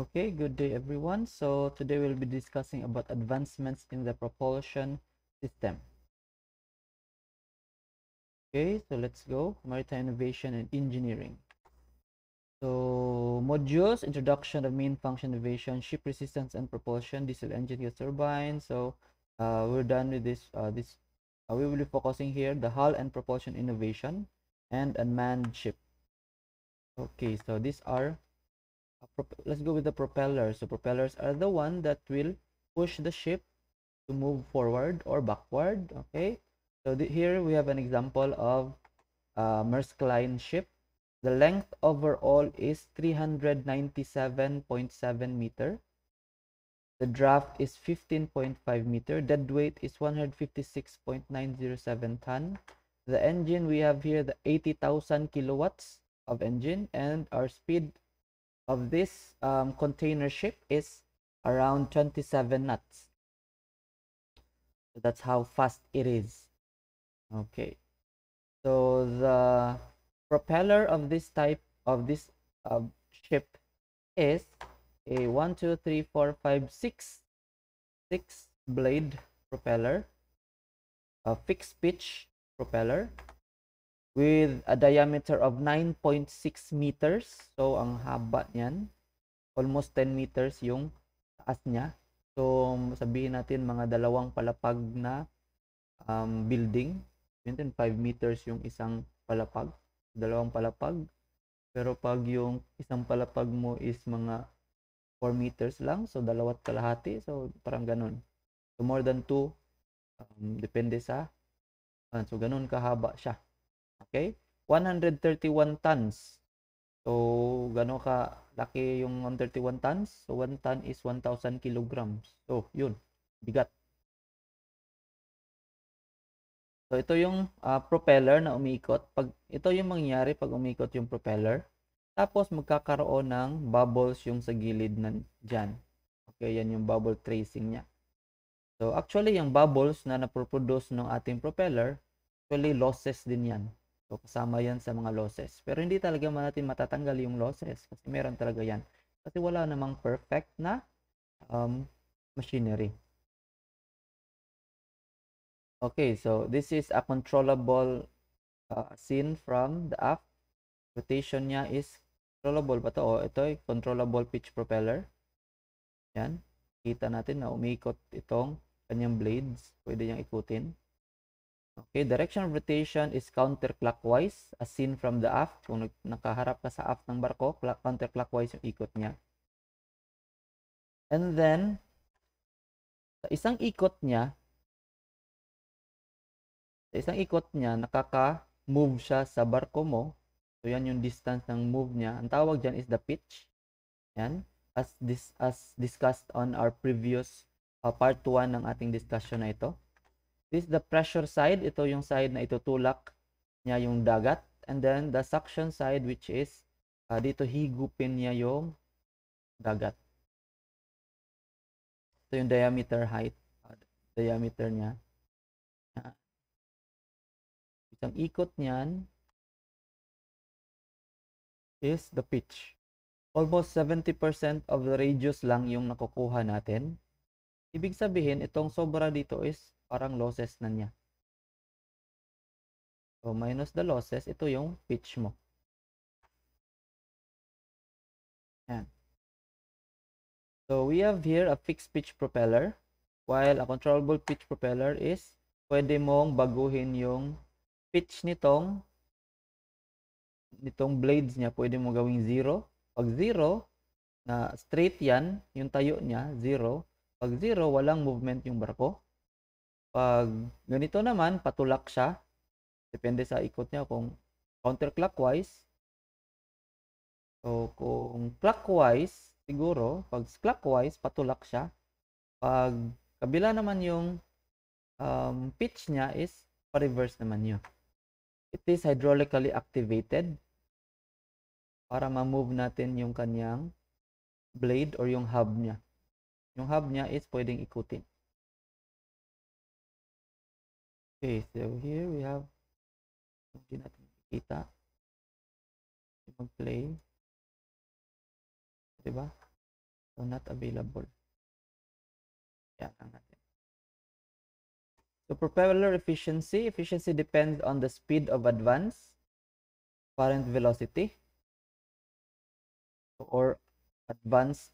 Okay, good day everyone. So today we'll be discussing about advancements in the propulsion system. Okay, so let's go. Maritime innovation and engineering. So modules, introduction of main function innovation, ship resistance and propulsion, diesel engine, gas turbine. So we're done with this. We will be focusing here the hull and propulsion innovation and unmanned ship. Okay, so these are let's go with the propellers. So propellers are the one that will push the ship to move forward or backward. Okay, so here we have an example of Maersk Line ship. The length overall is 397.7 meter. The draft is 15.5 meter. Dead weight is 156.907 ton. The engine we have here the 80,000 kilowatts of engine, and our speed of this container ship is around 27 knots. So that's how fast it is. Okay, so the propeller of this type of this ship is a 1 2 3 4 5 6 blade propeller, a fixed pitch propeller with a diameter of 9.6 meters. So ang haba niyan almost 10 meters yung taas niya. So sabihin natin mga dalawang palapag na building. Yun 5 meters yung isang palapag, dalawang palapag. Pero pag yung isang palapag mo is mga 4 meters lang, so dalawat kalahati, so parang ganun. So more than 2, depende sa, so ganun kahaba siya. Okay? 131 tons. So gano'n ka laki yung 131 tons? So 1 ton is 1,000 kilograms. So yun, bigat. So ito yung propeller na umiikot. Ito yung mangyayari pag umiikot yung propeller. Tapos magkakaroon ng bubbles yung sa gilid dyan. Okay, yan yung bubble tracing niya. So actually yung bubbles na naproproduce ng ating propeller, actually losses din yan. So kasama yan sa mga losses. Pero hindi talaga natin matatanggal yung losses kasi meron talaga yan. Kasi wala namang perfect na machinery. Okay, so this is a controllable scene from the aft. Rotation niya is controllable ba to? Oh, ito ay controllable pitch propeller. Yan. Kita natin na umiikot itong kanyang blades. Pwede niyang ikutin. Okay, direction of rotation is counterclockwise as seen from the aft. Kung nakaharap ka sa aft ng barko, counterclockwise yung ikot niya. And then, sa isang ikot niya, nakaka-move siya sa barko mo. So, yan yung distance ng move niya. Ang tawag dyan is the pitch. Yan. As discussed on our previous part 1 ng ating discussion na ito. This is the pressure side. Ito yung side na itutulak niya yung dagat. And then, the suction side which is dito higupin niya yung dagat. Ito yung diameter height. Diameter niya. Isang ikot niyan is the pitch. Almost 70% of the radius lang yung nakukuha natin. Ibig sabihin, itong sobra dito is parang losses na niya. So, minus the losses, ito yung pitch mo. Yan. So, we have here a fixed pitch propeller. While a controllable pitch propeller is pwede mong baguhin yung pitch nitong blades niya. Pwede mo gawing 0. Pag 0, na straight yan, yung tayo niya, 0. Pag 0, walang movement yung barko. Pag ganito naman, patulak siya. Depende sa ikot niya kung counterclockwise. So, kung clockwise, siguro, pag clockwise, patulak siya. Pag kabila naman yung pitch niya is pa-reverse naman yun. It is hydraulically activated para ma-move natin yung kanyang blade or yung hub niya. Yung hub niya is pwedeng ikutin. Okay, so here we have, hindi natin makikita. Mag-play. Diba? So, not available. Yan lang natin. So, propeller efficiency. Efficiency depends on the speed of advance, current velocity, or advance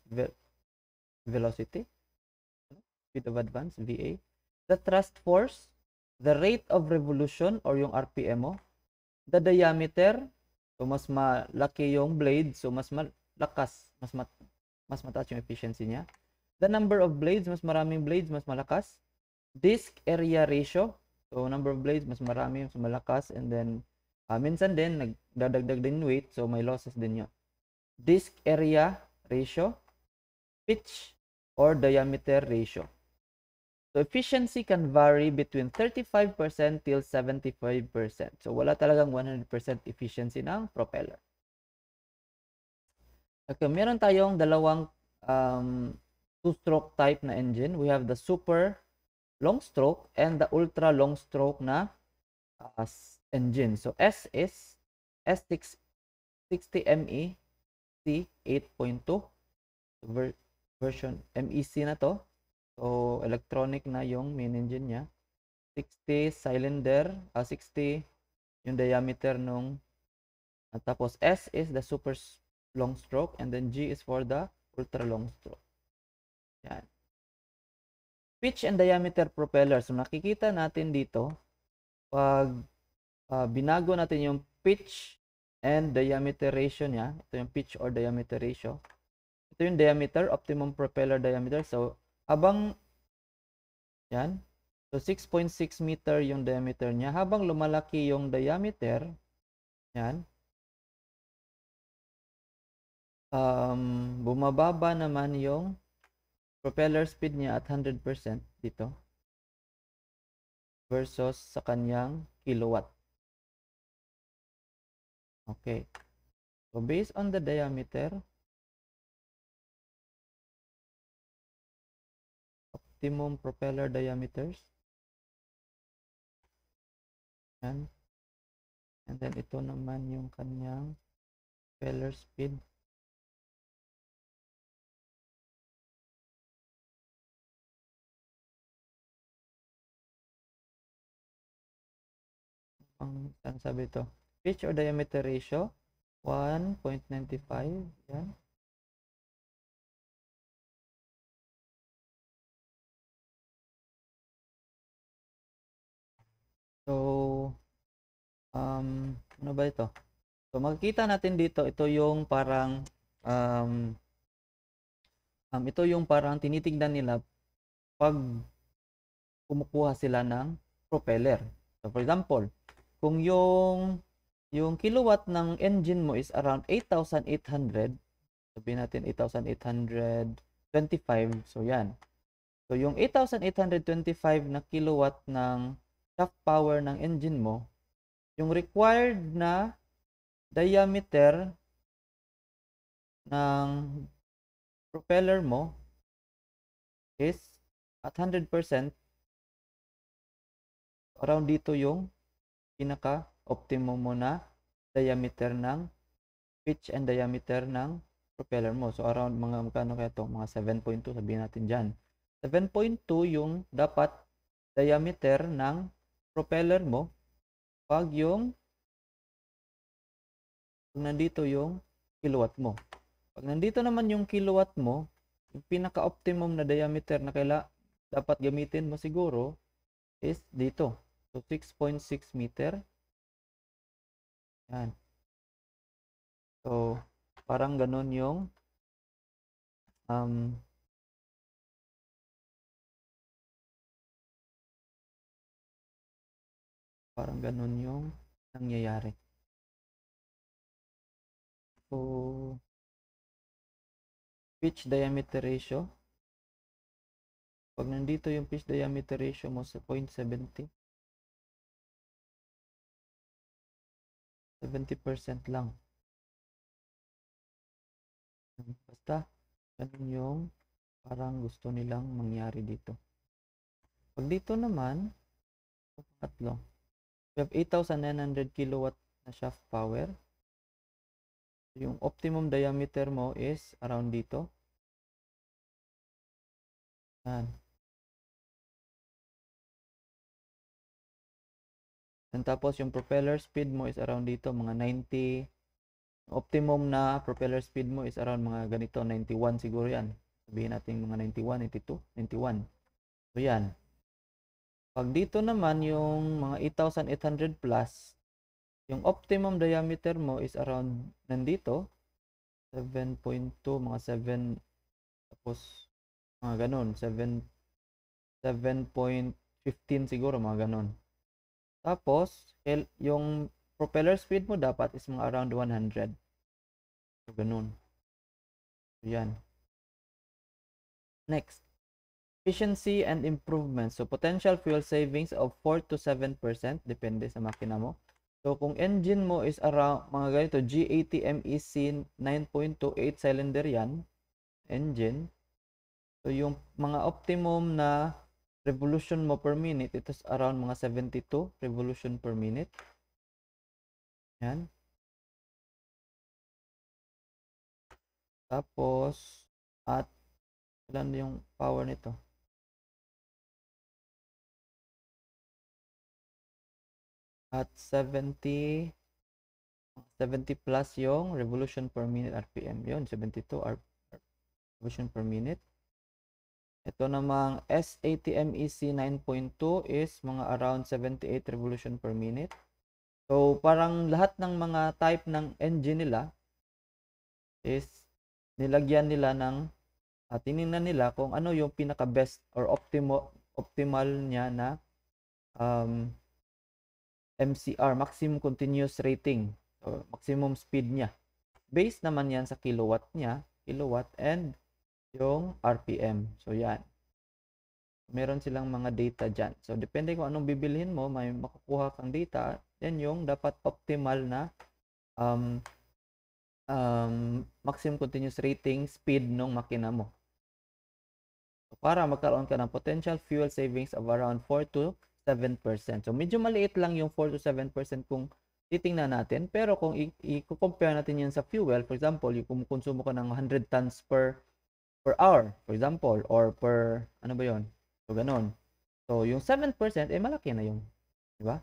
velocity, speed of advance, VA. The thrust force, the rate of revolution or yung RPM mo, the diameter, so mas malaki yung blade, so mas malakas, mas mataas yung efficiency niya. The number of blades, mas maraming blades, mas malakas. Disc area ratio, so number of blades, mas marami, mas malakas. And then, minsan din, nagdadagdag din weight, so may losses din yun. Disc area ratio, pitch or diameter ratio. So, efficiency can vary between 35% till 75%. So, wala talagang 100% efficiency ng propeller. Okay, meron tayong dalawang two-stroke type na engine. We have the super long stroke and the ultra long stroke na engine. So, S is S660ME C8.2 version MEC na to. So, electronic na yung main engine niya. 60 cylinder, 60 yung diameter nung tapos S is the super long stroke and then G is for the ultra long stroke. Yan. Pitch and diameter propeller. So, nakikita natin dito pag binago natin yung pitch and diameter ratio niya. Ito yung pitch or diameter ratio. Ito yung diameter, optimum propeller diameter. So, habang yan. So, 6.6 meter yung diameter niya. Habang lumalaki yung diameter, yan. Bumababa naman yung propeller speed niya at 100% dito versus sa kanyang kilowatt. Okay. So, based on the diameter, optimum propeller diameters. Yan. And then, ito naman yung kanyang propeller speed. Saan sabi ito? Pitch or diameter ratio, 1.95. Yan. So, ano ba ito? So, makikita natin dito, ito yung parang, ito yung parang tinitingnan nila pag kumukuha sila ng propeller. So, for example, kung yung kilowatt ng engine mo is around 8,800, sabihin natin 8,825, so yan. So, yung 8,825 na kilowatt ng shaft power ng engine mo, yung required na diameter ng propeller mo is at 100%, around dito yung pinaka-optimum mo na diameter ng pitch and diameter ng propeller mo. So, around mga magkano kaya ito? Mga 7.2, sabihin natin dyan. 7.2 yung dapat diameter ng propeller mo pag nandito yung kilowatt mo. Pag nandito naman yung kilowatt mo, yung pinaka-optimum na diameter na dapat gamitin mo siguro is dito. So, 6.6 meter. Yan. So, parang ganun yung parang ganun yung nangyayari. So, pitch diameter ratio. Pag nandito yung pitch diameter ratio mo sa 0.70, 70% lang. Basta, ganun yung parang gusto nilang mangyari dito. Pag dito naman, tatlo. We have 8,900 kilowatt na shaft power. Yung optimum diameter mo is around dito. Yan. And tapos yung propeller speed mo is around dito, mga 90. Optimum na propeller speed mo is around mga ganito, 91 siguro yan. Sabihin natin mga 91, 92, 91. So yan. Pag dito naman yung mga 8,800 plus, yung optimum diameter mo is around nandito, 7.2, mga 7, tapos mga ganun, 7.15 siguro, mga ganun. Tapos, yung propeller speed mo dapat is mga around 100. So, ganun. So, yan. Next, efficiency and improvement. So, potential fuel savings of 4 to 7%, depende sa makina mo. So, kung engine mo is around, mga ganito, G80 MEC 9.28 cylinder yan, engine. So, yung mga optimum na revolution mo per minute, ito is around mga 72 revolution per minute. Yan. Tapos, at ilan yung power nito? At 70 plus yung revolution per minute RPM. Yun, 72 revolution per minute. Ito namang S80MEC 9.2 is mga around 78 revolution per minute. So, parang lahat ng mga type ng engine nila is nilagyan nila ng tinignan nila kung ano yung pinaka best or optimal niya na MCR, maximum continuous rating, so maximum speed niya. Based naman yan sa kilowatt niya, kilowatt and yung RPM. So yan. Meron silang mga data dyan. So depende kung anong bibilhin mo, may makukuha kang data. Yan yung dapat optimal na um, maximum continuous rating speed ng makina mo. So, para magkaroon ka ng potential fuel savings of around 4 to 7%. So medyo maliit lang yung 4 to 7% kung titingnan natin. Pero kung i-compare natin yan sa fuel, for example, yung kumukonsumo ka ng 100 tons per hour, for example, or per, ano ba yon? So, ganun. So, yung 7%, malaki na yung, di ba?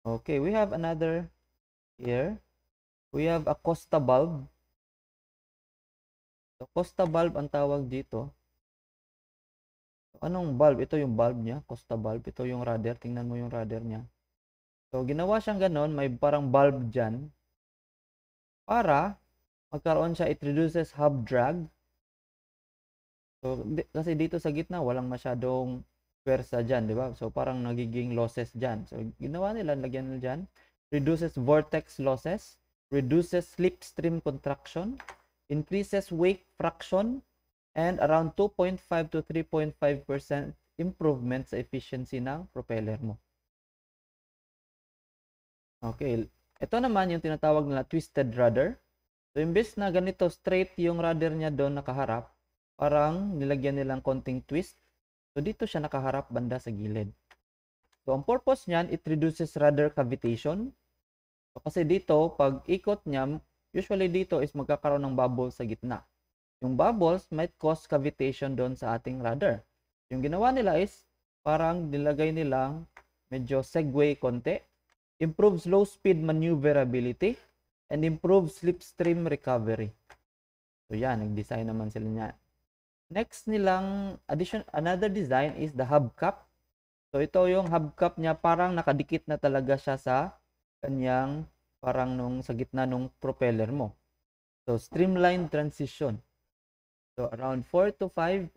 Okay, we have another here. We have a Costa bulb. So, Costa bulb ang tawag dito. So, anong bulb? Ito yung bulb niya, Costa bulb. Ito yung rudder. Tingnan mo yung rudder niya. So, ginawa siyang ganon. May parang bulb dyan. Para magkaroon siya, it reduces hub drag. So, kasi dito sa gitna, walang masyadong pwersa dyan, di ba? So, parang nagiging losses dyan. So, ginawa nila, lagyan nila dyan. Reduces vortex losses. Reduces slipstream contraction. Increases wake fraction. And around 2.5 to 3.5% improvement sa efficiency ng propeller mo. Okay. Ito naman yung tinatawag nila twisted rudder. So, imbes na ganito straight yung rudder niya doon nakaharap, parang nilagyan nilang konting twist. So, dito siya nakaharap banda sa gilid. So, ang purpose niyan, it reduces rudder cavitation. So, kasi dito, pag ikot niya, usually dito is magkakaroon ng bubble sa gitna. Yung bubbles might cause cavitation doon sa ating rudder. Yung ginawa nila is, parang nilagay nilang medyo segway konti. Improves low speed maneuverability and improves slipstream recovery. So yan, nag-design naman sila niyan. Next nilang another design is the hubcap. So ito yung hubcap niya, parang nakadikit na talaga siya sa kanyang parang sa gitna ng propeller mo. So streamlined transition. So around 4 to 5%.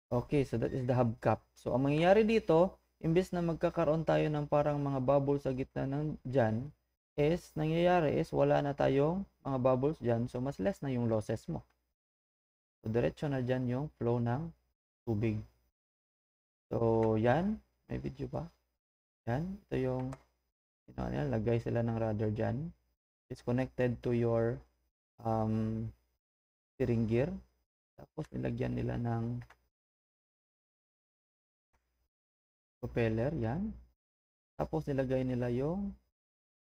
Okay, so that is the hubcap. So ang mangyayari dito, imbes na magkakaroon tayo ng parang mga bubbles sa gitna ng dyan, nangyayari is wala na tayong mga bubbles dyan, so mas less na yung losses mo. So diretso na dyan yung flow ng tubig. So yan, may video ba? Yan, ito yung lagay sila ng rudder dyan. It's connected to your steering gear. Tapos nilagyan nila ng propeller, yan. Tapos nilagay nila yung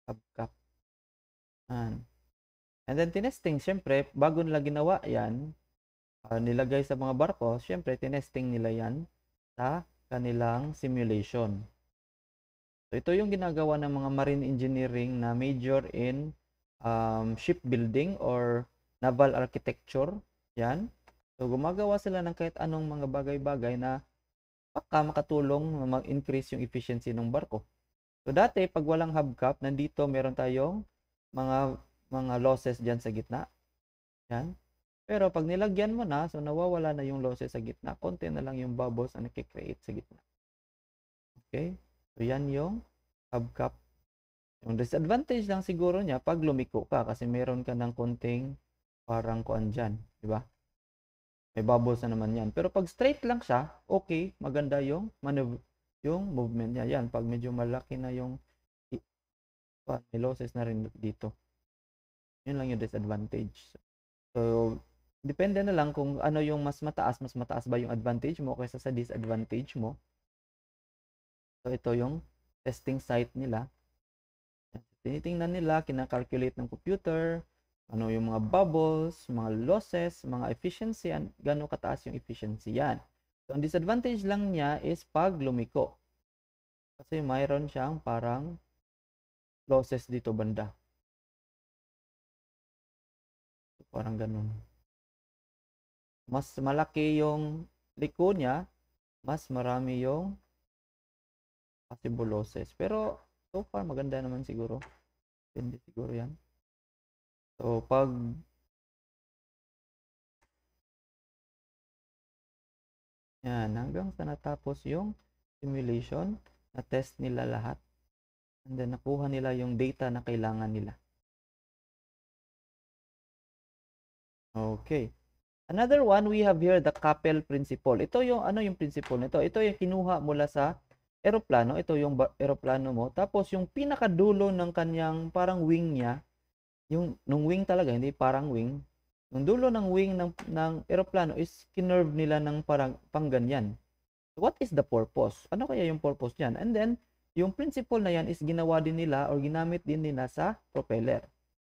hubcap. Yan. And then tinesting, syempre, bago nila ginawa yan, nilagay sa mga barko, syempre, tinesting nila yan sa kanilang simulation. So, ito yung ginagawa ng mga marine engineering na major in shipbuilding or naval architecture. Yan. So, gumagawa sila ng kahit anong mga bagay-bagay na baka makatulong na mag-increase yung efficiency ng barko. So, dati, pag walang hubcap, nandito meron tayong mga losses dyan sa gitna. Yan. Pero pag nilagyan mo na, so nawawala na yung losses sa gitna. Konti na lang yung bubbles na nakikreate sa gitna. Okay? So, yan yung hubcap. Yung disadvantage lang siguro niya pag lumiko ka kasi meron ka ng konting parang kuan dyan. Diba? May bubbles na naman yan. Pero pag straight lang siya, okay, maganda yung movement niya. Yan, pag medyo malaki na yung may losses na rin dito. Yun lang yung disadvantage. So, depende na lang kung ano yung mas mataas ba yung advantage mo kaysa sa disadvantage mo. So, ito yung testing site nila. Tinitingnan nila, kinakalculate ng computer, ano yung mga bubbles, mga losses, mga efficiency, gano'ng kataas yung efficiency yan. So, ang disadvantage lang niya is pag lumiko. Kasi mayroon siyang parang losses dito banda. So, parang ganun. Mas malaki yung liko niya, mas marami yung possible losses. Pero, so far, maganda naman siguro. Hindi siguro yan. So, pag yan, hanggang sa natapos yung simulation, na-test nila lahat. And then, nakuha nila yung data na kailangan nila. Okay. Another one, we have here the Capel principle. Ito yung, ano yung principle nito? Ito yung kinuha mula sa eroplano. Ito yung eroplano mo. Tapos, yung pinakadulo ng kanyang parang wing niya, nung wing talaga, hindi parang wing. Yung dulo ng wing ng eroplano is kinerve nila ng parang pangganyan. So, what is the purpose? Ano kaya yung purpose niyan? And then, yung principle na yan is ginawa din nila or ginamit din nila sa propeller.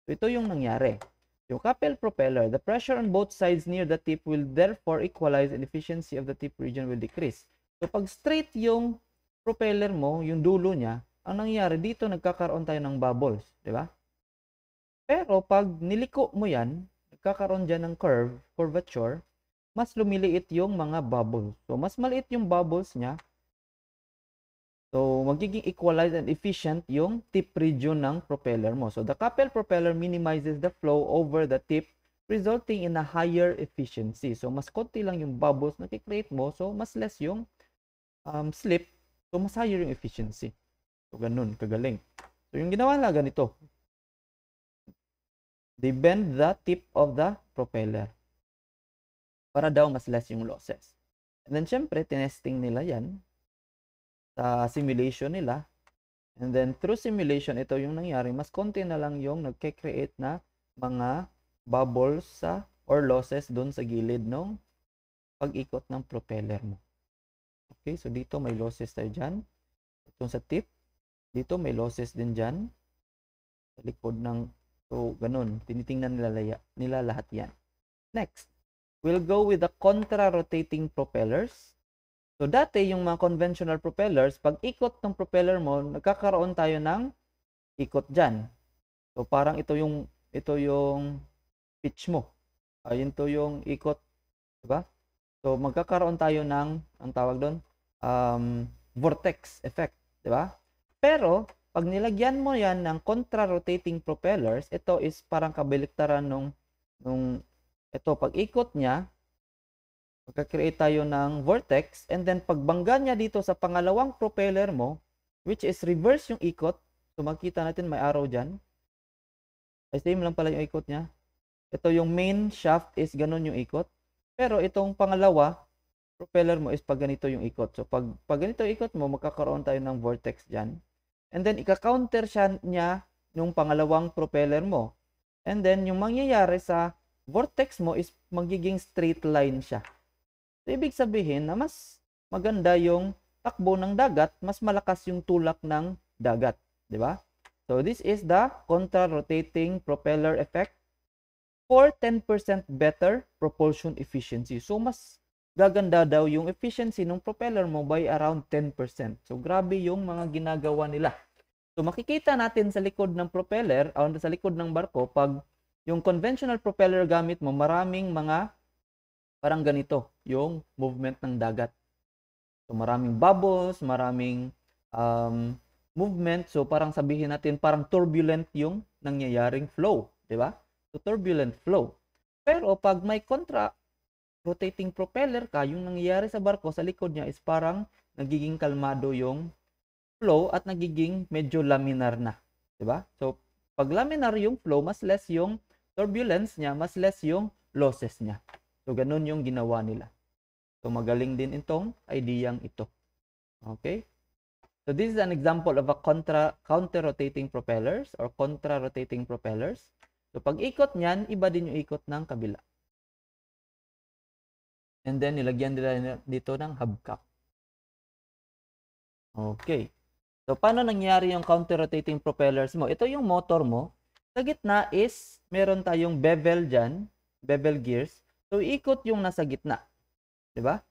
So, ito yung nangyari. Yung Capel propeller, the pressure on both sides near the tip will therefore equalize and efficiency of the tip region will decrease. So, pag straight yung propeller mo, yung dulo niya, ang nangyayari dito, nagkakaroon tayo ng bubbles. Di ba? Pero, pag niliko mo yan, nagkakaroon dyan ng curvature, mas lumiliit yung mga bubbles. So, mas maliit yung bubbles niya. So, magiging equalized and efficient yung tip region ng propeller mo. So, the Capel propeller minimizes the flow over the tip, resulting in a higher efficiency. So, mas konti lang yung bubbles na kikreate mo. So, mas less yung slip. So, mas higher yung efficiency. So, ganun, kagaling. So, yung ginawa nila ganito. They bend the tip of the propeller para daw mas less yung losses. And then, syempre, tinesting nila yan sa simulation nila. And then, through simulation, ito yung nangyari. Mas konti na lang yung nagke-create na mga bubbles sa or losses doon sa gilid ng pag-ikot ng propeller mo. Okay, so dito may losses tayo dyan. Itong sa tip. Dito may losses din dyan. Sa likod ng, so ganun. Tinitingnan nila lahat yan. Next, we'll go with the contra-rotating propellers. So, dati yung mga conventional propellers, pag ikot ng propeller mo, nagkakaroon tayo ng ikot dyan. So, parang ito yung pitch mo. Yun to yung ikot. Diba? So, magkakaroon tayo ng, ang tawag doon, vortex effect. Diba? Pero, pag nilagyan mo yan ng contra-rotating propellers, ito is parang kabaliktaran nung ito, pag ikot niya, magka-create tayo ng vortex, and then pagbangga niya dito sa pangalawang propeller mo, which is reverse yung ikot, so makita natin may arrow dyan, ay same lang pala yung ikot niya. Ito yung main shaft is ganun yung ikot, pero itong pangalawa, propeller mo is pag ganito yung ikot. So pag ganito yung ikot mo, magkakaroon tayo ng vortex dyan, and then ika-counter niya yung pangalawang propeller mo, and then yung mangyayari sa vortex mo is magiging straight line siya. So, ibig sabihin na mas maganda yung takbo ng dagat, mas malakas yung tulak ng dagat, di ba? So this is the contra-rotating propeller effect for 10% better propulsion efficiency. So mas gaganda daw yung efficiency ng propeller mo by around 10%. So grabe yung mga ginagawa nila. So makikita natin sa likod ng propeller, o sa likod ng barko, pag yung conventional propeller gamit mo, maraming mga parang ganito yung movement ng dagat. So maraming bubbles, maraming movement. So parang sabihin natin parang turbulent yung nangyayaring flow, 'di ba? So turbulent flow. Pero pag may contra rotating propeller ka, yung nangyayari sa barko sa likod niya is parang nagiging kalmado yung flow at nagiging medyo laminar na, 'di ba? So pag laminar yung flow, mas less yung turbulence niya, mas less yung losses niya. So ganun yung ginawa nila. So magaling din itong ideyang ito. Okay? So this is an example of a counter-rotating propellers or contra-rotating propellers. So pag ikot niyan, iba din yung ikot ng kabila. And then nilagyan nila dito ng hubcap. Okay. So paano nangyari yung counter-rotating propellers mo? Ito yung motor mo. Sa gitna is meron tayong bevel diyan, bevel gears. So ikot yung nasa gitna. 'Di ba?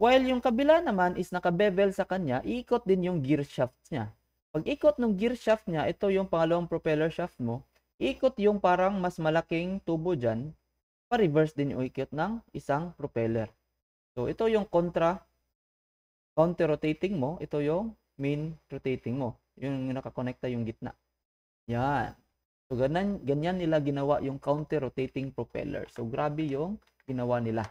While yung kabila naman is naka-bevel sa kanya, iikot din yung gear shaft niya. Pag ikot ng gear shaft niya, ito yung pangalawang propeller shaft mo, ikot yung parang mas malaking tubo dyan, pa-reverse din yung ikot ng isang propeller. So ito yung counter-rotating mo, ito yung main rotating mo. Yung nakakonekta yung gitna. Yan. So ganyan nila ginawa yung counter-rotating propeller. So grabe yung ginawa nila.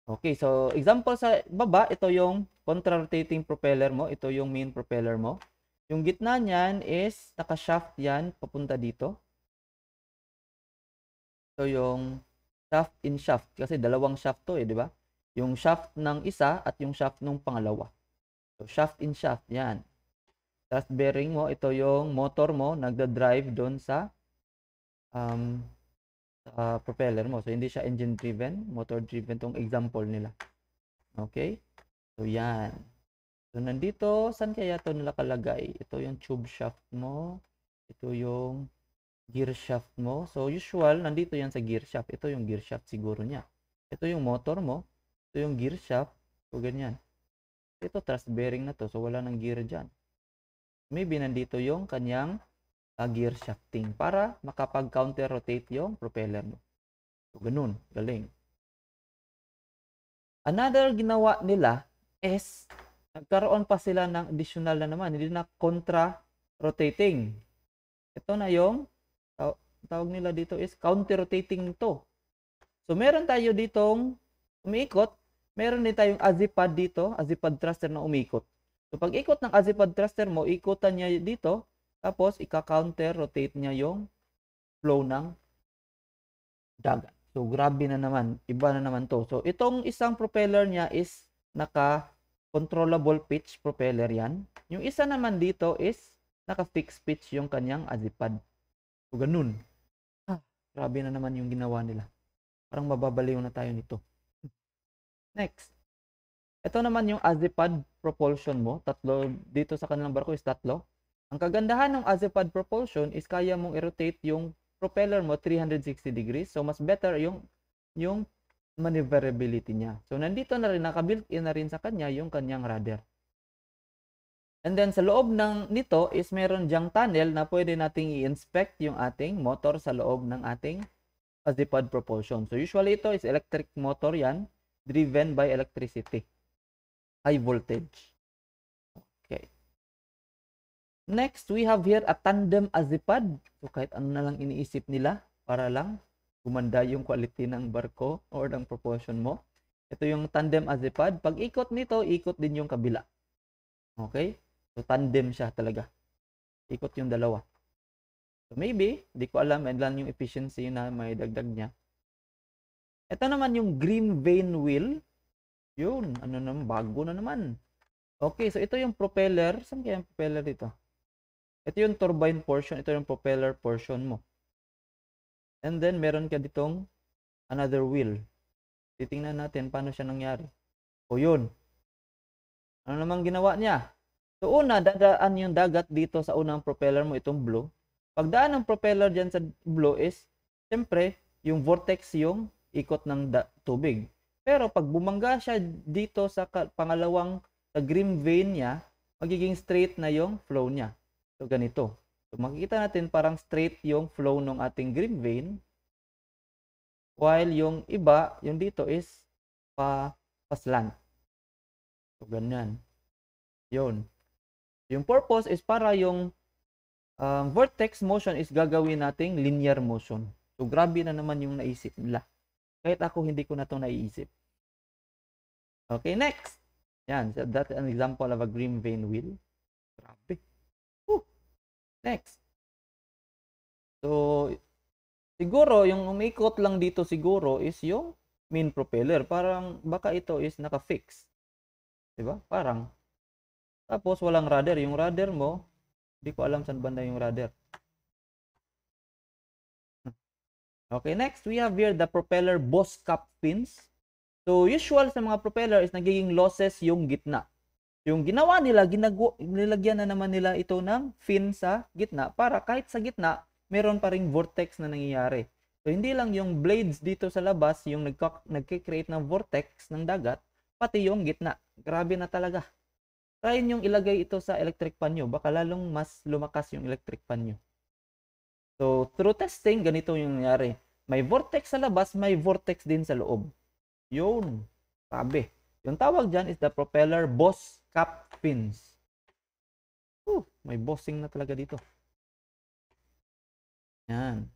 Okay, so example sa baba, ito yung contra-rotating propeller mo. Ito yung main propeller mo. Yung gitna niyan is naka-shaft yan papunta dito. So yung shaft in shaft kasi dalawang shaft to di ba? Yung shaft ng isa at yung shaft ng pangalawa. So shaft in shaft yan. Thrust bearing mo, ito yung motor mo nagda-drive doon sa propeller mo. So hindi siya engine driven, motor driven tong example nila. Okay? So yan. So nandito, saan kaya ito nakalagay? Ito yung tube shaft mo. Ito yung gear shaft mo. So usual, nandito yan sa gear shaft. Ito yung gear shaft siguro niya. Ito yung motor mo. Ito yung gear shaft. So ganyan. Ito thrust bearing na to. So wala nang gear dyan. Maybe nandito yung kanyang gear shafting para makapag-counter rotate yung propeller mo. So ganun. Galing. Another ginawa nila is nagkaroon pa sila ng additional na naman, hindi na contra-rotating. Ito na yung tawag nila dito is counter-rotating to. So meron tayo ditong umiikot, meron din tayong azipad dito, azipad thruster na umiikot. So pag ikot ng azipad thruster mo, ikutan niya dito, tapos ika-counter-rotate niya yung flow ng dagat. So grabe na naman, iba na naman to. So itong isang propeller niya is naka-controllable pitch propeller yan. Yung isa naman dito is naka-fixed pitch yung kanyang azipad. So ganun. Grabe na naman yung ginawa nila. Parang mababaliw na tayo nito. Next. Ito naman yung azipad propulsion mo. Tatlo dito sa kanilang barko is tatlo. Ang kagandahan ng azipad propulsion is kaya mong i-rotate yung propeller mo 360 degrees. So mas better yung maneuverability niya. So nandito na rin, naka-built-in na rin sa kanya yung kanyang rudder. And then sa loob nito is meron diyang tunnel na pwede nating i-inspect yung ating motor sa loob ng ating azipad propulsion. So usually ito is electric motor yan, driven by electricity. High voltage. Okay. Next, we have here a tandem azipad. So kahit ano na lang iniisip nila para lang gumanda yung quality ng barko or ng propulsion mo. Ito yung tandem azipad. Pag ikot nito, ikot din yung kabila. Okay? So tandem siya talaga. Ikot yung dalawa. So maybe, di ko alam ilan yung efficiency na may dagdag niya. Ito naman yung green vane wheel. Yun, ano naman, bago na naman. Okay, so ito yung propeller. Saan kaya yung propeller dito? Ito yung turbine portion, ito yung propeller portion mo. And then meron ka ditong another wheel. Titingnan natin paano siya nangyari. O yun. Ano namang ginawa niya? So una, dadaan yung dagat dito sa unang propeller mo, itong blue. Pagdaan ng propeller dyan sa blue is, siyempre, yung vortex yung ikot ng tubig. Pero pag bumangga siya dito sa pangalawang sa green vein niya, magiging straight na yung flow niya. So ganito. So makikita natin parang straight yung flow ng ating green vein, while yung iba, yung dito is paslant. So ganyan. Yun. Yung purpose is para yung vortex motion is gagawin nating linear motion. So grabe na naman yung naisip nila. Kahit ako hindi ko na to naiisip. Okay, next. Yan, so that's an example of a green vein wheel. Grabe. Woo. Next. So siguro yung umikot lang dito siguro is yung main propeller. Parang baka ito is naka-fix. 'Di ba? Parang. Tapos walang rudder. Yung rudder mo, hindi ko alam saan banda yung rudder. Okay, next we have here the propeller boss cap fins. So usual sa mga propeller is nagiging losses yung gitna. Yung ginawa nila, nilagyan na naman nila ito ng fin sa gitna para kahit sa gitna, meron pa ring vortex na nangyayari. So hindi lang yung blades dito sa labas yung nagke-create ng vortex ng dagat, pati yung gitna. Grabe na talaga. Try yung ilagay ito sa electric fan nyo, baka lalong mas lumakas yung electric fan nyo. So, through testing, ganito yung nangyari. May vortex sa labas, may vortex din sa loob. Yun. Sabi. Yung tawag dyan is the propeller boss cap fins. May bossing na talaga dito. Yan.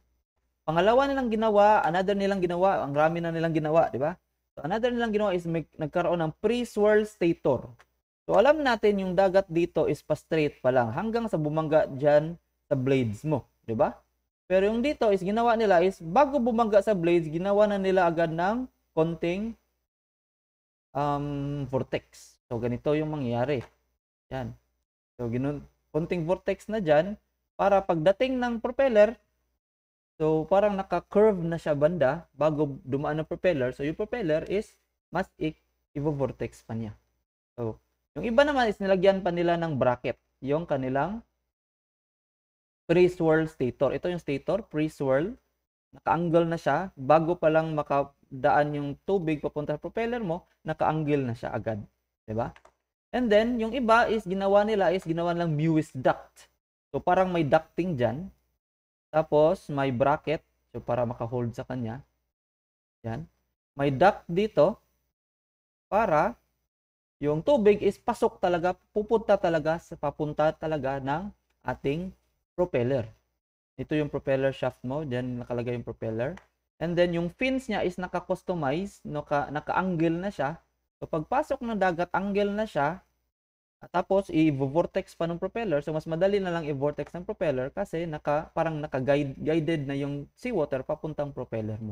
Pangalawa nilang ginawa, another nilang ginawa, ang rami na nilang ginawa, di ba? So, another nilang ginawa is nagkaroon ng pre-swirl stator. So, alam natin yung dagat dito is pa-straight pa lang hanggang sa bumangga dyan sa blades mo, di ba? Pero yung dito is ginawa nila is bago bumangga sa blades, ginawa na nila agad ng konting vortex. So ganito yung mangyayari. Yan. So konting vortex na dyan para pagdating ng propeller, so parang naka-curve na siya banda bago dumaan ng propeller. So yung propeller is mas i-vortex pa niya. So yung iba naman is nilagyan pa nila ng bracket yung kanilang pre-swirl stator. Ito yung stator, pre-swirl. Naka-angle na siya. Bago pa lang makadaan yung tubig papunta sa propeller mo, naka-angle na siya agad. Diba? And then, yung iba is ginawa lang Mewis duct. So, parang may ducting dyan. Tapos, may bracket. So, para maka-hold sa kanya. Yan. May duct dito para yung tubig is pasok talaga, papunta talaga ng ating propeller. Ito yung propeller shaft mo. Diyan nakalagay yung propeller. And then, yung fins niya is naka-customize. Naka-angle na siya. So, pagpasok ng dagat, angle na siya. Tapos, i-vortex pa ng propeller. So, mas madali na lang i-vortex ng propeller kasi parang naka-guided na yung seawater papuntang propeller mo.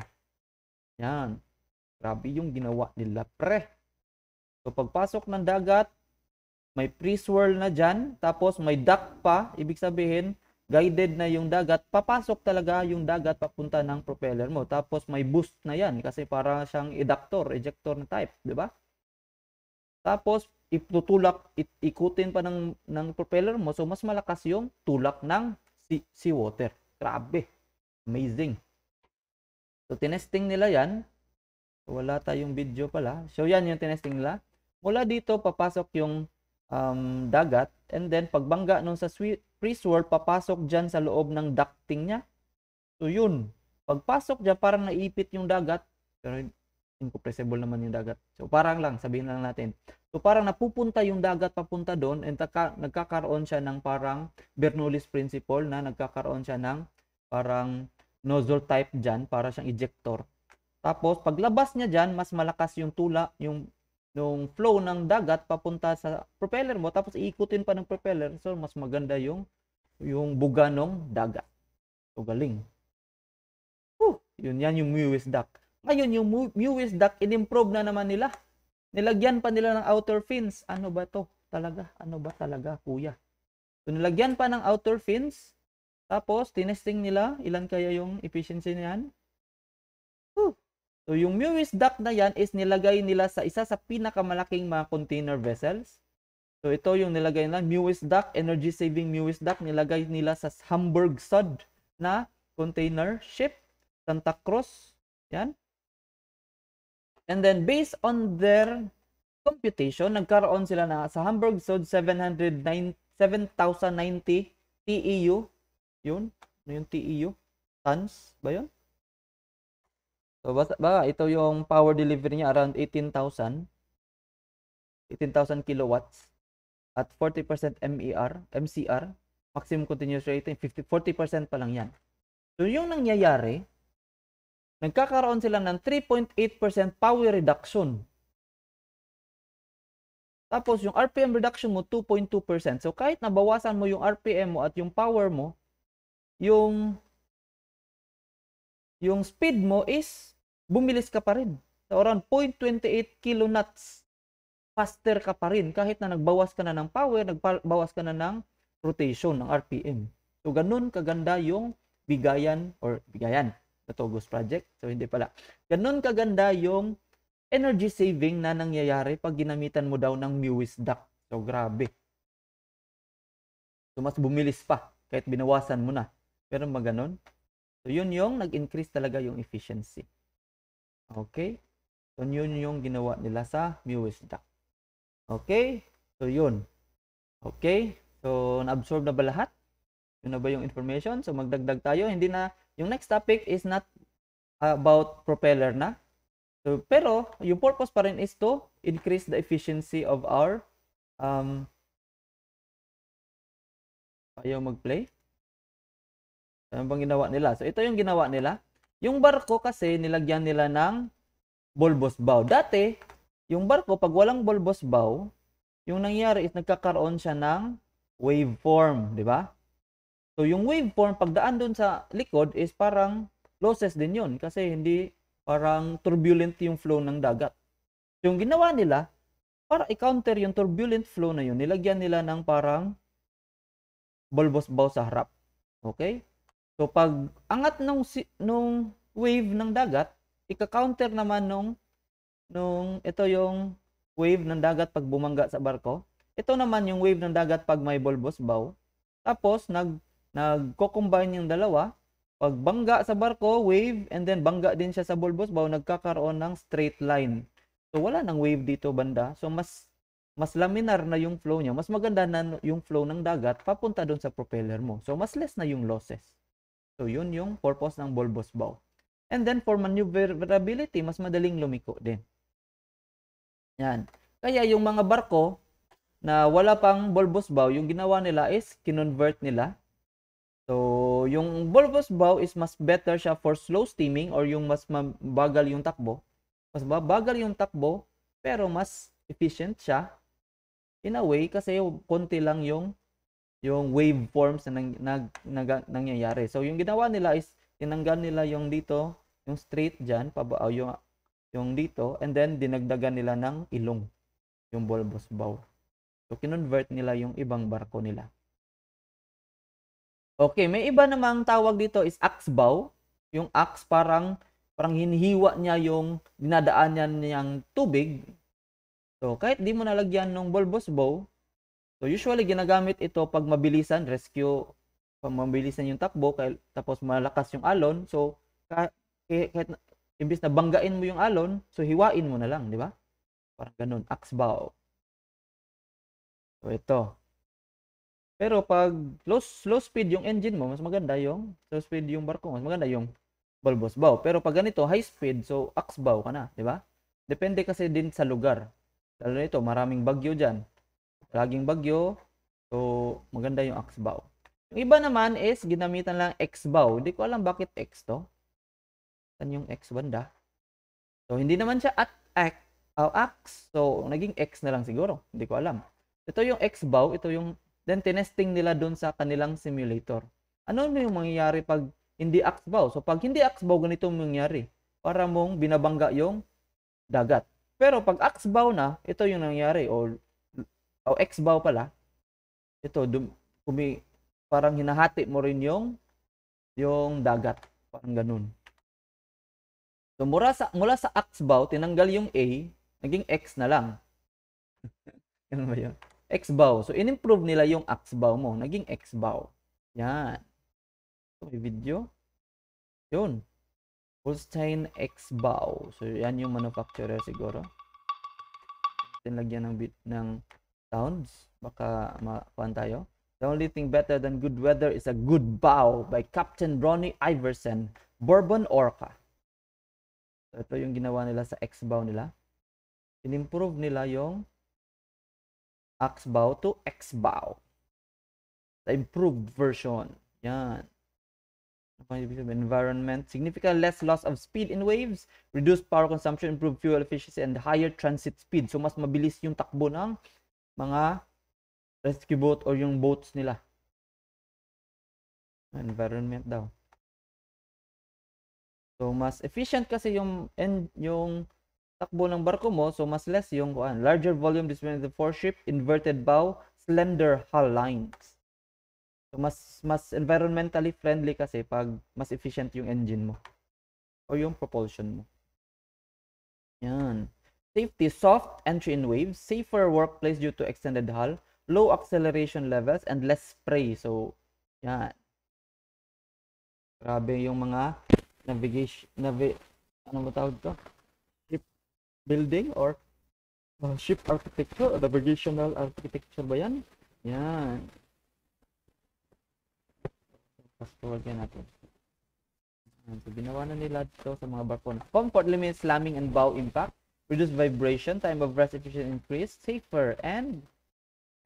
Yan. Grabe yung ginawa nila, pre. So, pagpasok ng dagat, may pre-swirl na dyan. Tapos, may duct pa. Ibig sabihin, guided na yung dagat, papasok talaga yung dagat papunta ng propeller mo. Tapos may boost na yan kasi para siyang ejector na type, di ba? Tapos ikutin pa ng propeller mo, so mas malakas yung tulak ng seawater. Grabe. Amazing. So tinesting nila yan. Wala tayong video pala. So yan yung tinesting nila. Mula dito papasok yung dagat, and then pagbangga nung sa pre-swirl, papasok dyan sa loob ng ducting niya. So yun, pagpasok dyan parang naipit yung dagat, pero incompressible naman yung dagat. So parang lang, sabihin lang natin. So parang napupunta yung dagat papunta doon, and nagkakaroon siya ng parang Bernoulli's principle na nagkakaroon siya ng parang nozzle type dyan, para siyang ejector. Tapos paglabas niya dyan, mas malakas yung tulak, yung flow ng dagat papunta sa propeller mo, tapos iikutin pa ng propeller, so mas maganda yung buga ng dagat. So galing. Yun yan yung Mewis duct. Ngayon yung Mewis duct, in-improve na naman nila. Nilagyan pa nila ng outer fins. Ano ba to? Talaga? Ano ba talaga, kuya? So nilagyan pa ng outer fins, tapos tinesting nila ilan kaya yung efficiency niyan. So, yung Mewis duct na yan is nilagay nila sa isa sa pinakamalaking mga container vessels. So ito yung nilagay nila, Mewis Duct, energy saving Mewis Duct, nilagay nila sa Hamburg Sud na container ship, Santa Cruz. Yan. And then based on their computation, nagkaroon sila na sa Hamburg Sud 7,090 TEU. Yun. Ano yung TEU? Tons ba yun? So baka ito yung power delivery niya around 18,000 kilowatts at 40% MCR, maximum continuous rating, 40% pa lang yan. So yung nangyayari, nagkakaroon sila ng 3.8% power reduction. Tapos yung RPM reduction mo 2.2%. So kahit nabawasan mo yung RPM mo at yung power mo, yung speed mo is bumilis ka pa rin. So around 0.28 kilonewtons faster ka pa rin kahit na nagbawas ka na ng power, nagbawas ka na ng rotation ng RPM. So ganun kaganda yung bigayan. Ito Ghost Project. So hindi pala. Ganun kaganda yung energy saving na nangyayari pag ginamitan mo daw ng Mewis Duct. So grabe. So mas bumilis pa kahit binawasan mo na. Pero maganon. So yun yung nag-increase talaga yung efficiency. Okay? So yun yung ginawa nila sa Mewis Duct. Okay? So yun. Okay? So na-absorb na ba lahat? Yun na ba yung information? So magdagdag tayo. Hindi na, yung next topic is not about propeller na. So, pero yung purpose pa rin is to increase the efficiency of our ayaw mag-play. Ano bang ginawa nila? So ito yung ginawa nila. Yung barko kasi nilagyan nila ng bulbous bow. Dati, yung barko pag walang bulbous bow, yung nangyari is nagkakaroon siya ng waveform, di ba? So yung waveform pagdaan doon sa likod is parang losses din yun kasi hindi parang turbulent yung flow ng dagat. So yung ginawa nila, para i-counter yung turbulent flow na yun, nilagyan nila ng parang bulbous bow sa harap. Okay? So pag angat nung wave ng dagat, ika-counter naman nung ito yung wave ng dagat pag bumangga sa barko. Ito naman yung wave ng dagat pag may bulbous bow. Tapos nagko-combine yung dalawa. Pag bangga sa barko, wave, and then bangga din siya sa bulbous bow, nagkakaroon ng straight line. So wala nang wave dito banda. So mas laminar na yung flow niya. Mas maganda na yung flow ng dagat papunta doon sa propeller mo. So mas less na yung losses. So yun yung purpose ng bulbous bow. And then for maneuverability, mas madaling lumiko din. Yan. Kaya yung mga barko na wala pang bulbous bow, yung ginawa nila is kinonvert nila. So, yung bulbous bow is mas better siya for slow steaming or yung mas mabagal yung takbo. Mas bagal yung takbo, pero mas efficient siya in a way kasi konti lang yung waveforms na nangyayari. So, yung ginawa nila is tinanggal nila yung dito, yung straight dyan, yung dito, and then dinagdagan nila ng ilong, yung bulbous bow. So, kinonvert nila yung ibang barko nila. Okay, may iba namang tawag dito is axe bow. Yung axe parang hinihiwa niya yung dinadaan niyang tubig. So, kahit di mo nalagyan ng bulbous bow, so usually ginagamit ito pag mabilisan, rescue, pag mabilisan yung takbo, tapos malakas yung alon. So, kahit imbis na banggain mo yung alon, so hiwain mo na lang, di ba? Parang ganun, axe bow. So, ito. Pero pag slow speed yung engine mo, mas maganda yung slow speed yung barko, mas maganda yung bulbous bow. Pero pag ganito, high speed, so axe bow ka na, di ba? Depende kasi din sa lugar. Lalo nito, maraming bagyo dyan. Laging bagyo, so maganda yung axe bow. Yung iba naman is ginamitan lang X bow. Hindi ko alam bakit X to. Saan yung X banda? So hindi naman siya axe. So naging X na lang siguro. Hindi ko alam. Ito yung X bow, ito yung then tinesting nila doon sa kanilang simulator. Ano yung mangyayari pag hindi axe bow? So pag hindi axe bow, ganito mangyayari. Para mong binabangga yung dagat. Pero pag axe bow na, ito yung nangyayari. O X bow pala. Ito, parang hinahati mo rin yung dagat. Parang ganun. So mula sa axe bow, tinanggal yung A, naging X na lang. Ganun ba yun? X-bow. So, in-improve nila yung X-bow mo. Naging X-bow. Yan. So, may video. Yun. Holstein X-bow. So, yan yung manufacturer siguro. Lagyan ng sounds. Baka makuhan tayo. The only thing better than good weather is a good bow by Captain Ronnie Iverson, Bourbon Orca. So, ito yung ginawa nila sa X-bow nila. In-improve nila yung X-bow to X-bow. The improved version. Yan. Environment. Significant less loss of speed in waves, reduced power consumption, improved fuel efficiency, and higher transit speed. So, mas mabilis yung takbo ng mga rescue boat or yung boats nila. Environment daw. So, mas efficient kasi yung takbo ng barko mo. So, mas less yung larger volume display the foreship, inverted bow, slender hull lines. So, mas environmentally friendly kasi pag mas efficient yung engine mo o yung propulsion mo. Yan. Safety, soft entry in waves, safer workplace due to extended hull, low acceleration levels, and less spray. So, yan. Grabe yung mga navigation, ano mo tawag to? Ship building or ship architecture, navigational architecture ba yan? Yan. Fast-forward yan natin. So, ginawa na nila ito sa mga barko. Comfort limits slamming and bow impact, reduce vibration, time of rest efficient increase, safer, and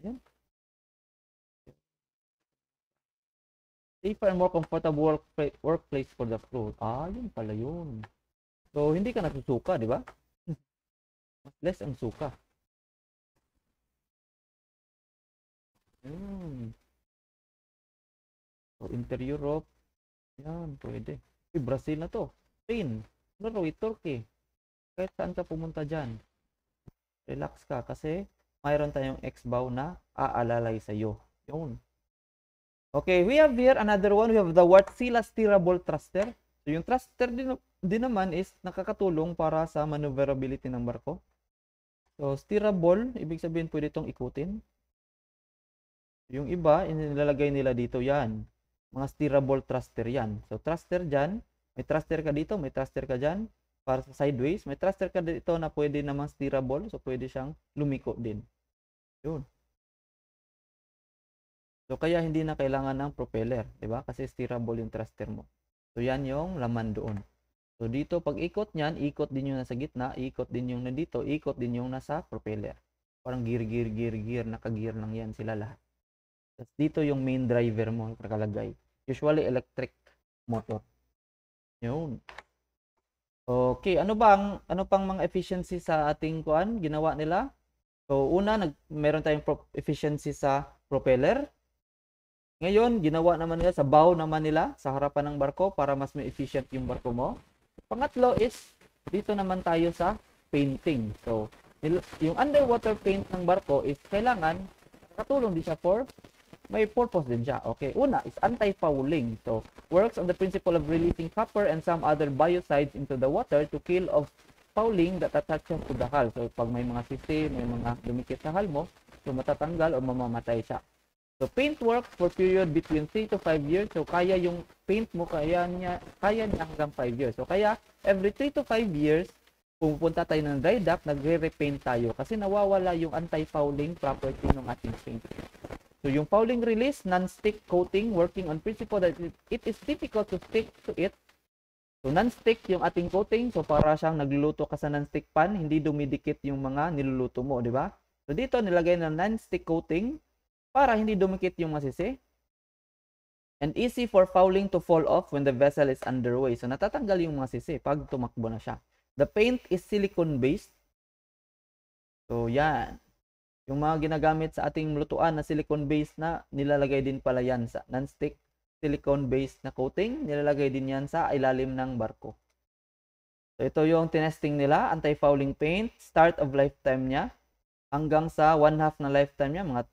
yan. Safer and more comfortable workplace for the crew. Yun pala yun. So, hindi ka nagsusuka, di ba? Mas less ang suka. So, inter-Europe. Yan, pwede. Brazil na to. Spain. Norway, Turkey. Kahit saan ka pumunta dyan. Relax ka kasi mayroon tayong X-bow na aalalay sa'yo. Yun. Okay, we have here another one. We have the Wärtsilä steerable thruster. So, yung thruster din naman is nakakatulong para sa maneuverability ng barko. So, steerable, ibig sabihin pwede itong ikutin. Yung iba, inilalagay nila dito yan. Mga steerable thruster yan. So, thruster dyan. May thruster ka dito, may thruster ka dyan. Para sa sideways. May thruster ka dito na pwede namang steerable. So, pwede siyang lumiko din. Yun. So, kaya hindi na kailangan ng propeller. Diba? Kasi steerable yung thruster mo. So, yan yung laman doon. So, dito, pag ikot nyan, ikot din yung nasa gitna, ikot din yung nandito, ikot din yung nasa propeller. Parang gear, naka-gear lang yan sila lahat. Tapos dito yung main driver mo nakalagay. Usually electric motor. Yun. Okay, ano pang mga efficiency sa ating ginawa nila? So una meron tayong efficiency sa propeller. Ngayon, ginawa naman nila sa bow naman nila sa harapan ng barko para mas may efficient yung barko mo. Pangatlo is dito naman tayo sa painting. So yung underwater paint ng barko is kailangan katulong din siya for may purpose din siya. Okay, una is anti-fouling. So, works on the principle of releasing copper and some other biocides into the water to kill off fouling that attaches to the hull. So, pag may mga sisi, may mga dumikit sa hull mo, so matatanggal o mamamatay siya. So, paint works for period between 3 to 5 years. So, kaya yung paint mo, kaya niya hanggang 5 years. So, kaya every 3 to 5 years, pupunta tayo ng dry dock, nagre-repaint tayo kasi nawawala yung anti-fouling property ng ating paint. So, yung fouling release, non-stick coating, working on principle that it is difficult to stick to it. So, non-stick yung ating coating. So, para siyang nagluluto ka sa non-stick pan, hindi dumidikit yung mga niluluto mo, di ba? So, dito nilagay na non-stick coating para hindi dumikit yung masisi. And easy for fouling to fall off when the vessel is underway. So, natatanggal yung mga sisi pag tumakbo na siya. The paint is silicone-based. So, yan. Yung mga ginagamit sa ating lutuan na silicone-based na, nilalagay din pala yan sa non-stick silicone-based na coating. Nilalagay din yan sa ilalim ng barko. So, ito yung tinesting nila, anti-fouling paint, start of lifetime niya, hanggang sa 1/2 na lifetime niya, mga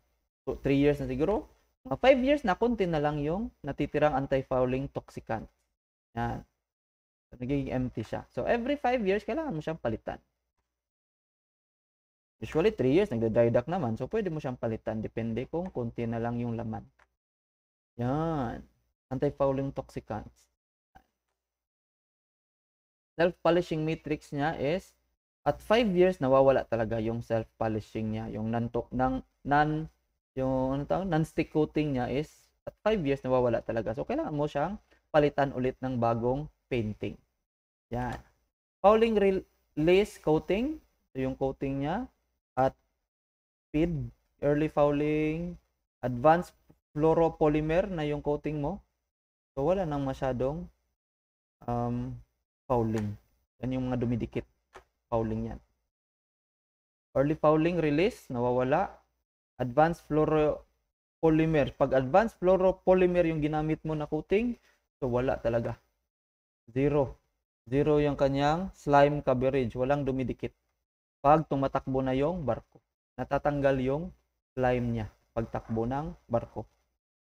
3 years na siguro. Mga 5 years na, konti na lang yung natitirang anti-fouling toxicant. Yan. So, nagiging empty siya. So, every 5 years, kailangan mo siyang palitan. Usually 3 years, nagda-dry dock naman. So, pwede mo siyang palitan. Depende kung konti na lang yung laman. Yan. Anti-fouling toxicants. Self-polishing matrix niya is at 5 years nawawala talaga yung self-polishing niya. Yung non-stick coating niya is at 5 years nawawala talaga. So, kailangan mo siyang palitan ulit ng bagong painting. Yan. Fouling release coating. So, yung coating niya at speed, early fouling, advanced fluoropolymer na yung coating mo. So, wala nang masyadong fouling. Yan yung mga dumidikit. Fouling yan. Early fouling release, nawawala. Advanced fluoropolymer. Pag advanced fluoropolymer yung ginamit mo na coating, so wala talaga. Zero. Zero yung kanyang slime coverage. Walang dumidikit. Pag tumatakbo na yung barko, natatanggal yung slime niya pagtakbo ng barko.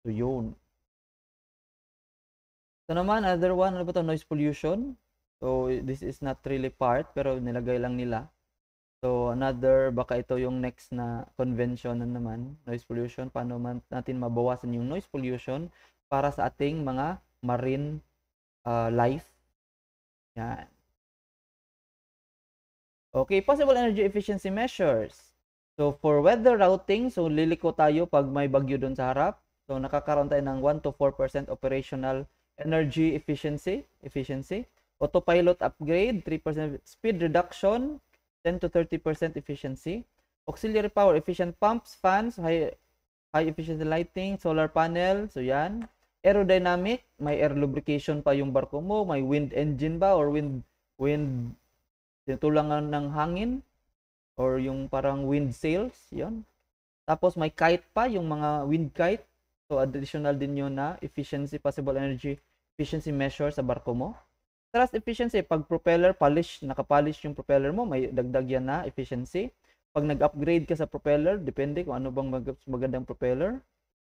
So, yun. So naman, other one, ano ba ito? Noise pollution. So, this is not really part, pero nilagay lang nila. So, another, baka ito yung next na convention na naman, noise pollution. Paano natin mabawasan yung noise pollution para sa ating mga marine life. Yan. Okay, possible energy efficiency measures. So, for weather routing, so liliko tayo pag may bagyo dun sa harap. So, nakakaroon tayo ng 1 to 4% operational energy efficiency. Autopilot upgrade, 3% speed reduction, 10 to 30% efficiency. Auxiliary power, efficient pumps, fans, high efficiency lighting, solar panel. So, yan. Aerodynamic, may air lubrication pa yung barko mo. May wind engine ba or wind tinutulangan ng hangin or yung parang wind sails, yon. Tapos may kite pa, yung mga wind kite. So additional din yun na efficiency, possible energy efficiency measure sa barko mo. Thrust efficiency, pag propeller nakapolish yung propeller mo, may dagdag yan na efficiency. Pag nag-upgrade ka sa propeller, depende kung ano bang magandang propeller.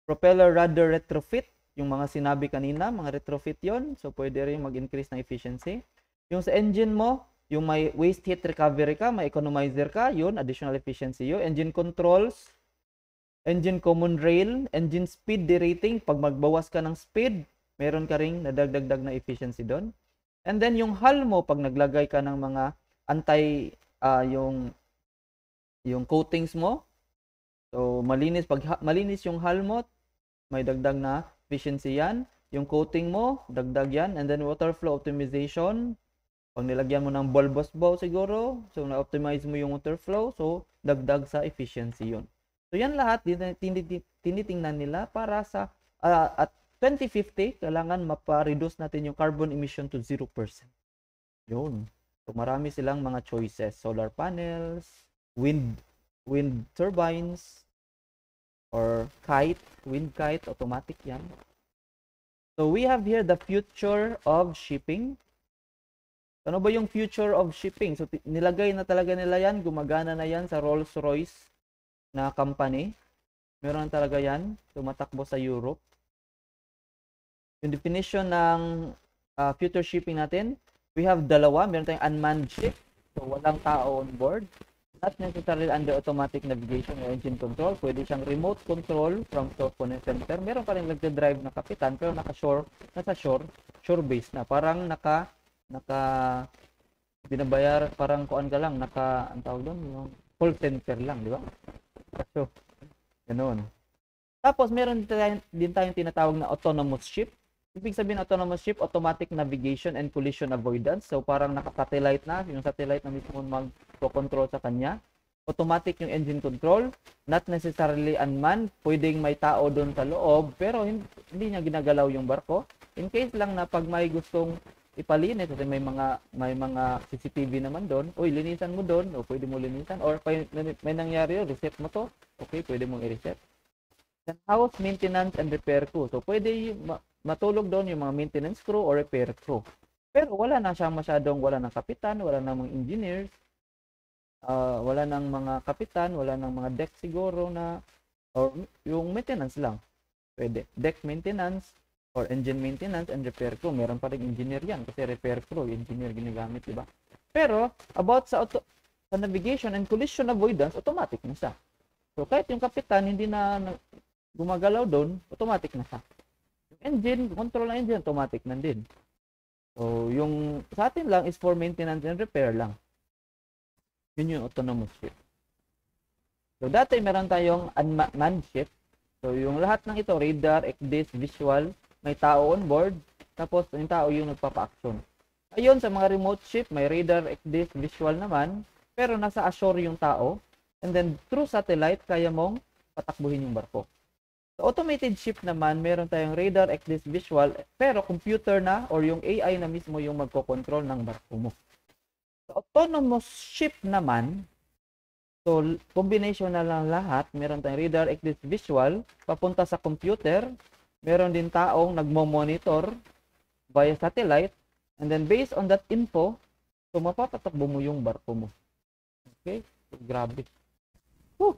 Propeller rudder retrofit, yung mga sinabi kanina, mga retrofit yon. So pwede rin mag-increase ng efficiency. Yung sa engine mo, yung may waste heat recovery ka, may economizer ka, yun, additional efficiency yun. Engine controls, engine common rail, engine speed derating, pag magbawas ka ng speed, meron ka ring nadagdag na efficiency doon. And then yung hull mo, pag naglagay ka ng mga yung coatings mo, so malinis, pag malinis yung hull mo, may dagdag na efficiency yan. Yung coating mo, dagdag yan. And then water flow optimization, pag nilagyan mo ng bulbous bow siguro, so na-optimize mo yung water flow, so dagdag sa efficiency yun. So yan lahat, tinitingnan nila para sa at 2050, kailangan mapa-reduce natin yung carbon emission to 0%. Yun. So marami silang mga choices. Solar panels, wind turbines, or wind kite, automatic yan. So we have here the future of shipping. Ano ba yung future of shipping? So nilagay na talaga nila yan, gumagana na yan sa Rolls-Royce na company. Meron talaga yan, tumatakbo sa Europe. Yung definition ng future shipping natin, we have dalawa. Meron tayong unmanned ship, so walang tao on board. Not necessarily under automatic navigation or engine control. Pwede siyang remote control from shore command center. Meron pa rin nagde-drive na kapitan, pero nasa shore base na. Parang binabayar, parang kuan ka lang, ang tawag doon, yung call center lang, di ba? So, ganoon. Tapos, meron din tayong tinatawag na autonomous ship. Ibig sabihin autonomous ship, automatic navigation and collision avoidance. So, parang naka-satellite na, yung satellite na mismo mag-control sa kanya. Automatic yung engine control, not necessarily unmanned. Pwedeng may tao doon sa loob, pero hindi niya ginagalaw yung barko. In case lang na pag may gustong ipalinis, kasi may mga CCTV naman doon, uy, linisan mo doon, o pwede mo linisan, or may nangyari yun, reset mo to, okay, pwede mong i-reset. Then house maintenance and repair crew. So pwede matulog doon yung mga maintenance crew or repair crew. Pero wala na siyang wala ng kapitan, wala ng mga engineers, wala ng mga kapitan, wala ng mga deck siguro na, or yung maintenance lang. Pwede. Deck maintenance, or engine maintenance and repair crew. Meron pa rin engineer yan kasi repair crew, engineer ginagamit, di ba? Pero about sa sa navigation and collision avoidance, automatic na siya. So kahit yung kapitan hindi na gumagalaw doon, automatic na siya. Yung engine, control ng engine, automatic na din. So yung sa atin lang is for maintenance and repair lang. Yun yung autonomous ship. So dati meron tayong unmanned ship. So yung lahat ng ito, radar, ECDIS, visual, may tao on board, tapos yung tao yung nagpapa-action. Ayun, sa mga remote ship, may radar, ECDIS, visual naman, pero nasa ashore yung tao, and then through satellite, kaya mong patakbuhin yung barko. Sa automated ship naman, meron tayong radar, ECDIS, visual, pero computer na or yung AI na mismo yung magkocontrol ng barko mo. Sa autonomous ship naman, so combination na lang lahat, meron tayong radar, ECDIS, visual, papunta sa computer, meron din taong nagmo-monitor via satellite, and then based on that info, so mapapatakbo mo yung barko mo. Okay? So, grabe. Whew.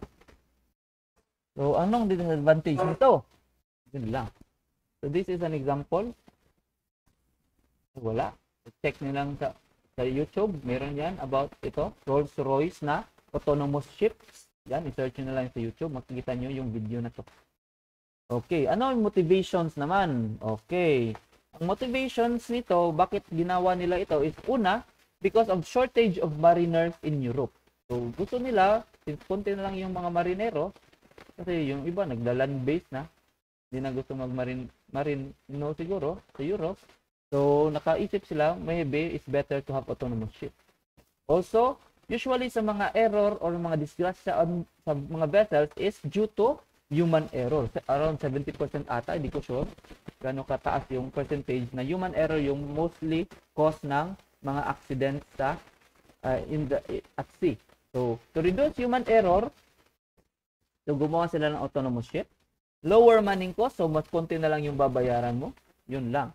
So, anong disadvantage nito? Yun lang. So, this is an example. Wala. Check nyo lang sa YouTube. Meron yan about ito. Rolls-Royce na autonomous ships. Yan, i-search nyo na lang sa YouTube. Makikita nyo yung video na to. Okay. Ano yung motivations naman? Okay. Ang motivations nito, bakit ginawa nila ito is una, because of shortage of mariners in Europe. So, gusto nila, since konti na lang yung mga marinero, kasi yung iba nagla-land base na, hindi na gusto mag-marino siguro sa Europe. So, nakaisip sila, maybe it's better to have autonomous ship. Also, usually sa mga error or mga disgrasya sa mga vessels is due to human error. Around 70% ata, hindi ko sure gano'ng kataas yung percentage na human error yung mostly cause ng mga accidents sa at sea. So, to reduce human error, so gumawa sila ng autonomous ship. Lower manning cost, so mas konti na lang yung babayaran mo. Yun lang.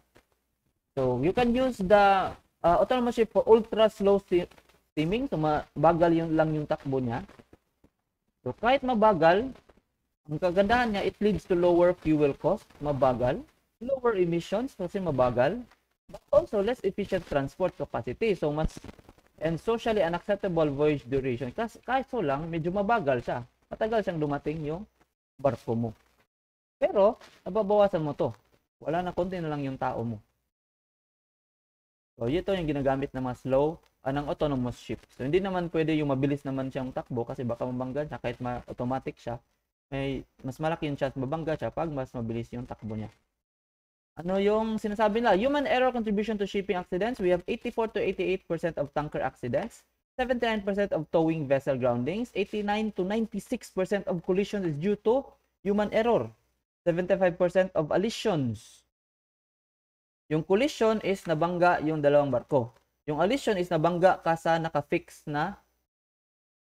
So, you can use the autonomous ship for ultra slow steaming. So, mabagal yun lang yung takbo niya. So, kahit mabagal, ang kagandahan niya, it leads to lower fuel cost, mabagal, lower emissions kasi mabagal, but also less efficient transport capacity. So, mas and socially unacceptable voyage duration. Kasi kahit so lang, medyo mabagal siya. Matagal siyang dumating yung barko mo. Pero, nababawasan mo to. Wala na, konti na lang yung tao mo. So, ito yung ginagamit ng mga slow, ng autonomous ship. So, hindi naman pwede yung mabilis naman siyang takbo kasi baka mabangga siya kahit automatic siya. May mas malaki yung chance mabangga siya pag mas mabilis yung takbo niya. Ano yung sinasabi nila? Human error contribution to shipping accidents. We have 84 to 88% of tanker accidents, 79% of towing vessel groundings, 89 to 96% of collisions is due to human error, 75% of allisions. Yung collision is nabangga yung dalawang barko. Yung allision is nabangga ka sa naka-fix na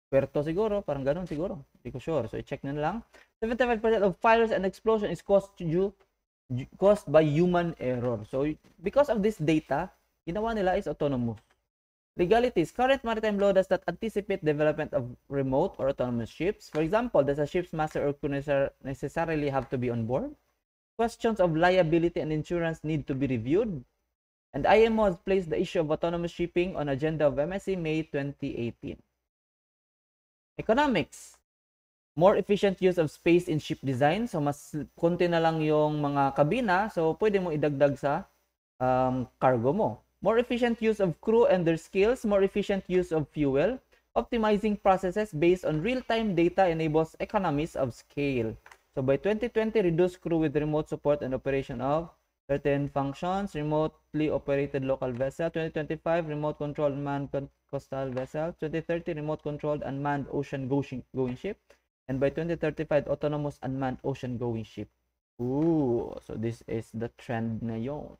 puerto siguro, parang ganun siguro. Hindi ko sure. So, i-check na lang. 75% of fires and explosion is caused by human error. So, because of this data, ginawa nila is autonomous. Legalities. Current maritime law does not anticipate development of remote or autonomous ships. For example, does a ship's master or crew necessarily have to be on board? Questions of liability and insurance need to be reviewed. And IMO has placed the issue of autonomous shipping on agenda of MSC May 2018. Economics. More efficient use of space in ship design. So, mas konti na lang yung mga kabina. So, pwede mo idagdag sa cargo mo. More efficient use of crew and their skills. More efficient use of fuel. Optimizing processes based on real-time data enables economies of scale. So, by 2020, reduce crew with remote support and operation of certain functions. Remotely operated local vessel. 2025, remote controlled manned coastal vessel. 2030, remote controlled unmanned ocean going ship. And by 2035, autonomous unmanned ocean-going ship. Ooh, so this is the trend ngayon.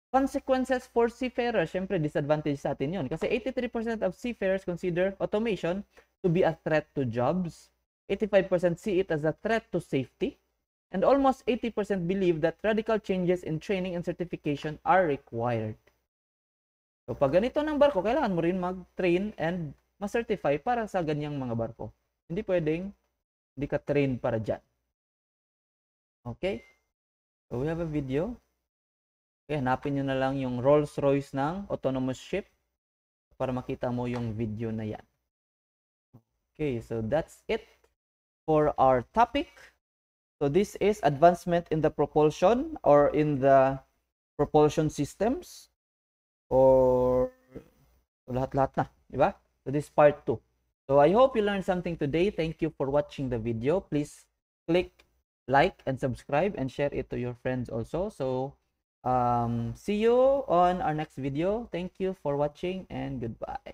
Consequences for seafarers. Siyempre, disadvantage sa atin yun. Kasi 83% of seafarers consider automation to be a threat to jobs. 85% see it as a threat to safety. And almost 80% believe that radical changes in training and certification are required. So, pag ganito ng barko, kailangan mo rin mag-train and ma-certify para sa ganyang mga barko. Hindi pwedeng hindi ka train para dyan. Okay? So, we have a video. Okay, hanapin nyo na lang yung Rolls-Royce ng autonomous ship para makita mo yung video na yan. Okay, so that's it for our topic. So this is advancement in the propulsion or in the propulsion systems or lahat-lahat na, di ba? So this is part 2. So I hope you learned something today. Thank you for watching the video. Please click like and subscribe and share it to your friends also. So see you on our next video. Thank you for watching and goodbye.